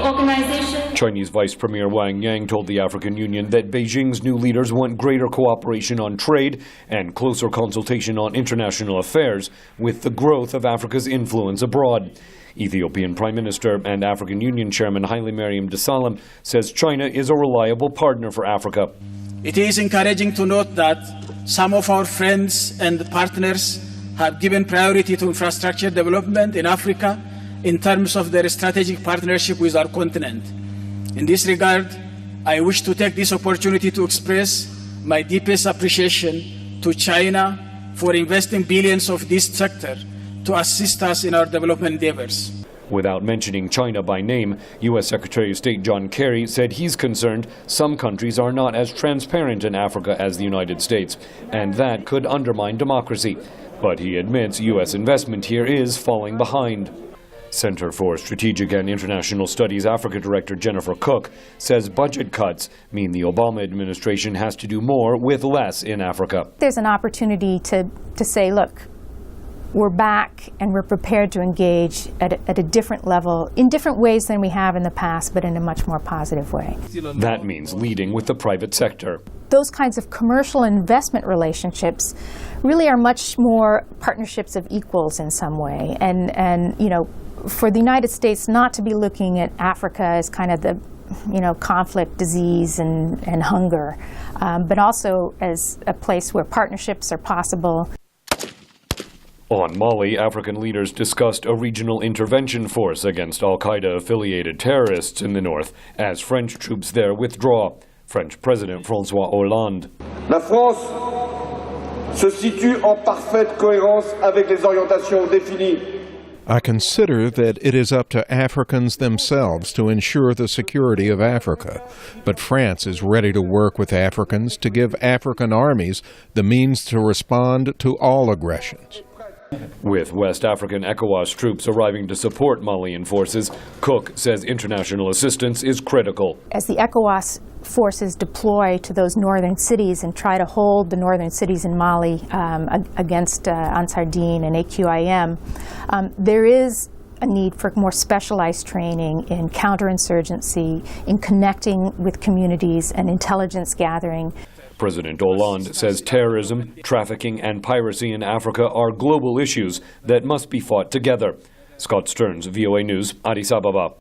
organization. Chinese Vice Premier Wang Yang told the African Union that Beijing's new leaders want greater cooperation on trade and closer consultation on international affairs with the growth of Africa's influence abroad. Ethiopian Prime Minister and African Union Chairman Haile Mariam Desalegn says China is a reliable partner for Africa. It is encouraging to note that some of our friends and partners have given priority to infrastructure development in Africa in terms of their strategic partnership with our continent. In this regard, I wish to take this opportunity to express my deepest appreciation to China for investing billions of this sector to assist us in our development endeavors. Without mentioning China by name, U.S. Secretary of State John Kerry said he's concerned some countries are not as transparent in Africa as the United States, and that could undermine democracy. But he admits U.S. investment here is falling behind. Center for Strategic and International Studies Africa Director Jennifer Cook says budget cuts mean the Obama administration has to do more with less in Africa. There's an opportunity to say, look, we're back and we're prepared to engage at a different level, in different ways than we have in the past, but in a much more positive way. That means leading with the private sector. Those kinds of commercial investment relationships really are much more partnerships of equals in some way. And you know, for the United States not to be looking at Africa as kind of the, you know, conflict, disease, and hunger, but also as a place where partnerships are possible. On Mali, African leaders discussed a regional intervention force against al-Qaeda-affiliated terrorists in the north as French troops there withdraw. French President François Hollande. La France se situe en parfaite cohérence avec les orientations définies. I consider that it is up to Africans themselves to ensure the security of Africa, but France is ready to work with Africans to give African armies the means to respond to all aggressions. With West African ECOWAS troops arriving to support Malian forces, Cook says international assistance is critical. As the ECOWAS forces deploy to those northern cities and try to hold the northern cities in Mali against Ansar Dine and AQIM, there is a need for more specialized training in counterinsurgency, in connecting with communities and intelligence gathering. President Hollande says terrorism, trafficking, and piracy in Africa are global issues that must be fought together. Scott Stearns, VOA News, Addis Ababa.